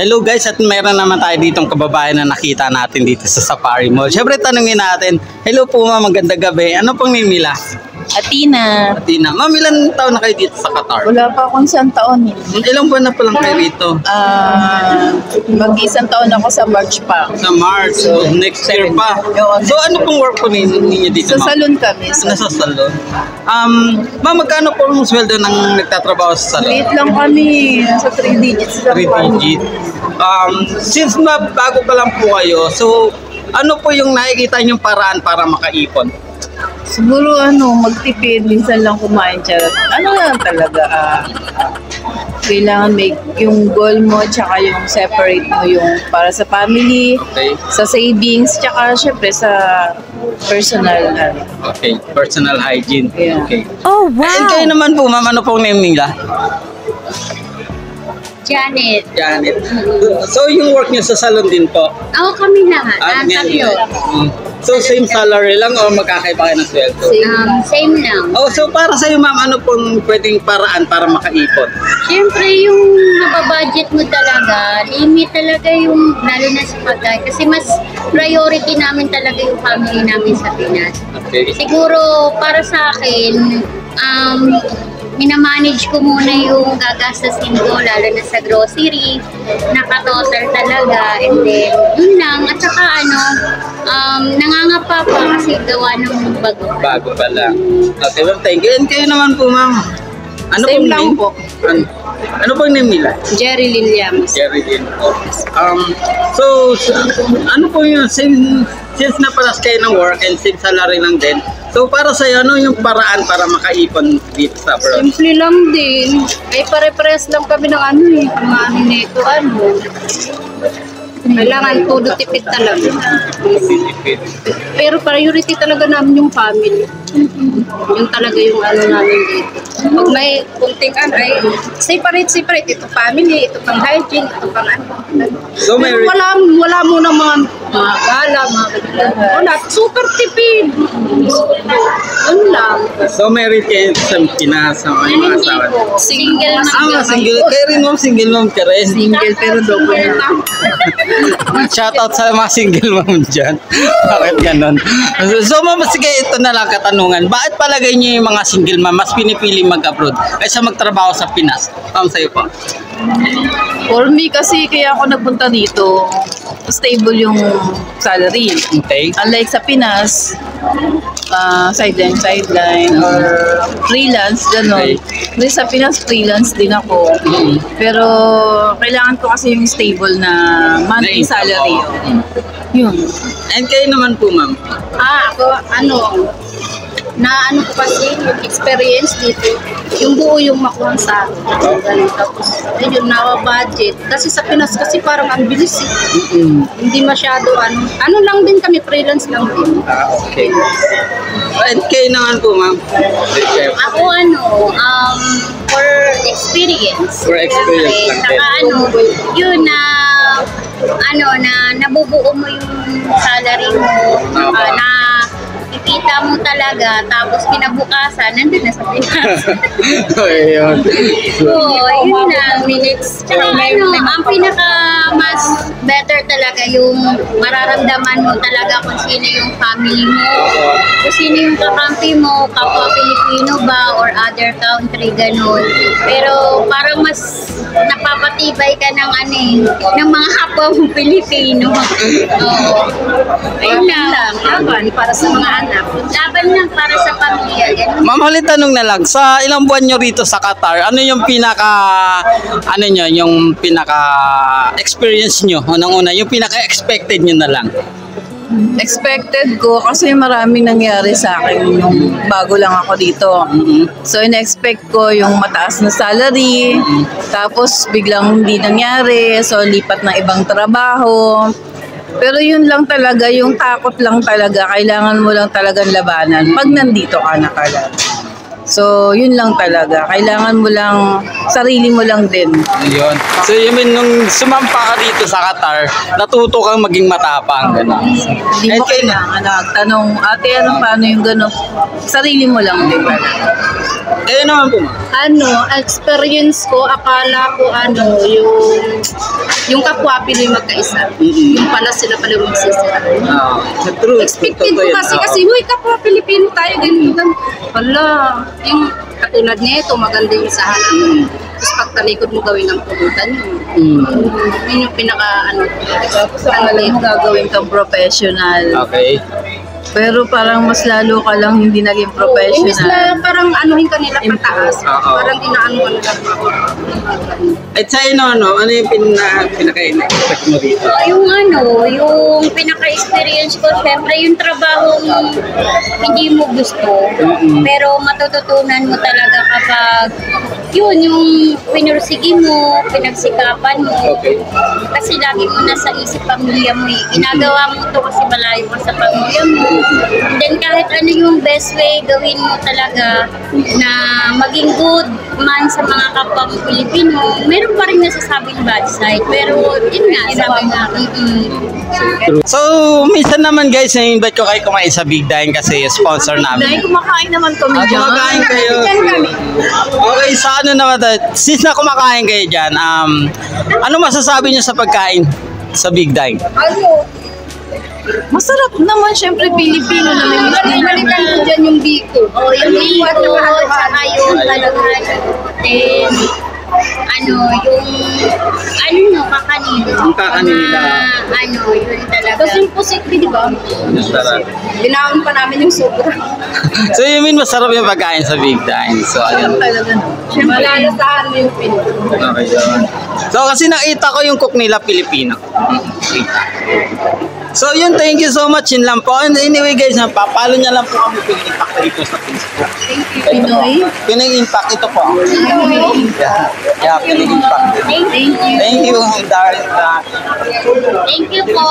Hello guys, at meron naman tayo ditong kababayan na nakita natin dito sa Safari Mall. Siyempre tanungin natin, hello po ma'am, magandang gabi. Ano pong name nila? Athena. Athena. Ma'am, ilan taon na kayo dito sa Qatar? Wala pa akong isang taon eh. Ilang buwan na pa lang kayo rito? Mag-isang taon ako sa March pa. Sa March, so next year pa. So ano pong work po ninyo dito Sa ma'am? salon kami. Nasa salon. Ma'am, magkano po ang sweldo ng nagtatrabaho sa salon? Late lang kami. Nasa 3 digits lang 3 kami. digit. Since bago pa lang po kayo, so ano po yung nakikita niyong paraan para makaipon? Siguro magtipid. Minsan lang kumain siya. Ano lang talaga. Kailangan may yung goal mo tsaka yung separate mo yung para sa family, Okay. sa savings, tsaka syempre sa personal. Okay, personal hygiene. Yeah. Okay. Oh, wow! And kayo naman po, ma'am, ano pong name nila? Janet. Janet. So yung work niyo sa salon din po? Ako kami lahat. Ganyan. Tatlo. So same salary lang o magkakaiba kayo ng sweldo? Same lang. Oh, so para sa iyo ma'am, ano pong pwedeng paraan para makaipon? Siyempre, yung mababudget mo talaga, limit talaga yung, lalo na sa pagkain. Kasi mas priority namin talaga yung family namin sa Pinas. Okay. Siguro, para sa akin, minamanage ko muna yung gagastasin ko, lalo na sa grocery, nakatotal talaga, and then, yun lang. At saka nangangapa pa kasi gawa ng bago. Bago pa lang. Okay ma'am, thank you. And kayo naman po ma'am? Ano Same pong lang name? po. Ano pong name nila? Jerry Liliamas. Jerry din po. Ano po yun? Since napalas kayo ng work and same salary lang din, so para sa'yo, ano yung paraan para makaipon dito sa abroad? Simple lang din. Ay pare-pares lang kami ng kumain nito, Kailangan todo tipid talaga. Pero priority talaga namin yung family. Yung talaga yung namin dito. Pag may kunting ay separate. Ito family, ito pang hygiene, ito pang So may Pero wala muna mga gala, mga ganyan. Wala, super tipid. Ano lang. So married kayo sa Pinas, sa mga asawa? Single na. Single. Kayo rin ma'am, single ma'am ka rin. Single pero double na. Shoutout sa mga single mom dyan. Bakit ganon? So ma'am, sige, ito na lang katanungan. Bakit palagay niyo yung mga single ma'am mas pinipili mag-abroad kaysa magtrabaho sa Pinas? Sa'yo po. For me kasi kaya ako nagpunta dito, stable yung salary. Okay. Unlike sa Pinas, sideline or freelance, gano'n. Kasi sa Pinas, freelance din ako. Pero kailangan ko kasi yung stable na monthly salary. Yun. And kayo naman po ma'am? Ako, ko kasi yung experience dito, yung buo yung makuha sa akin. Tapos, ayun, budget. Kasi sa Pinas kasi parang ang bilis eh. Hindi masyado lang din kami, freelance lang din. Okay. And kayo naman po ma'am? Ako for experience. For experience lang din. Saka yun na nabubuo mo yung salary mo, na kikita mo talaga, tapos kinabukasan, nandun na sa Pinas. Ayun. So, yun lang, minutes. Tsaka ang pinaka mas better talaga yung mararamdaman mo talaga kung sino yung family mo, kung sino yung kakampi mo, kapwa Pilipino ba, or other country, ganun. Pero parang mas napapatibay ka ng ng mga kapwa mong Pilipino. Oo. Ayun lang. Laban para sa mga anak. Laban lang para sa pamilya. Ganun. Ma'am, halit tanong na lang, sa ilang buwan nyo rito sa Qatar, ano yung experience nyo? Unang-una, yung pinaka-expected nyo na lang? Expected ko kasi maraming nangyari sa akin nung bago lang ako dito. So in-expect ko yung mataas na salary, tapos biglang hindi nangyari, so lipat ng ibang trabaho. Pero yun lang talaga, yung takot lang talaga, kailangan mo lang talagang labanan pag nandito ka na kala. So, yun lang talaga. Kailangan mo lang, sarili mo lang din. Yun. So, you mean, nung sumampa ka dito sa Qatar, natuto kang maging matapang. Gano'n. Hindi mo kailangan nagtanong, ate, paano yung gano'n? Sarili mo lang din. Eh naman po, Experience ko, akala ko yung kapwa Pinoy magkaisa. Yung pala sila pala yung magsisira. True. Expected ko kasi, huy, kapwa Pilipino tayo, ganyan. Wala, yung katulad nito, maganda yung sa halaman. Tapos pagtalikod mo gawin ng pulutan yun. Yun yung Tapos mo gagawin kang professional. Okay. Pero parang mas lalo ka lang hindi naging Imbis professional. na parang anuhin kanila pataas. Oo. Parang inaano ka nila. At sa ano yung pinaka-expect mo dito? Yung pinaka-experience ko, syempre yung trabaho hindi mo gusto. Pero matututunan mo talaga kapag yung pinursige mo, pinagsikapan mo. Okay. Kasi lagi mo nasa isip pamilya mo eh. Ginagawa mo to kasi malayo ka sa pamilya mo. And then kahit ano yung best way gawin mo talaga na maging good man sa mga kapwa mo Pilipino, meron pa rin nasasabing bad side. Pero yun nga, sabi nga. So, minsan naman guys, na-invite ko kayo kumain sa Big Dine kasi sponsor namin. Dahil kumakain naman kami dyan. Kumakain kayo. Okay, sa ano naman, since na kumakain kayo dyan, ano masasabi niyo sa pagkain sa Big Dine? Masarap naman, syempre Pilipino naman. Balikan ko dyan yung biko. Yung biko, saka yung kalagahan. Then, kakanila. Yung kakanila. Yun talaga. Kasi yung positive, di ba? Binaon pa namin yung sobra. So, you mean masarap yung pagkain sa Big Dine? So, ayun. Talaga no. Malalasahan mo yung Pinoy. Okay, yun. So, kasi nakita ko yung cook nila Pilipino. So, yun, thank you so much. Yun lang po. And anyway, guys, papalo niya lang po kami Pinoy Impact dito sa Facebook. Pinoy? Pinoy Impact, ito po. Yeah, Pinoy Impact. Thank you. Thank you, Darren. Thank you po.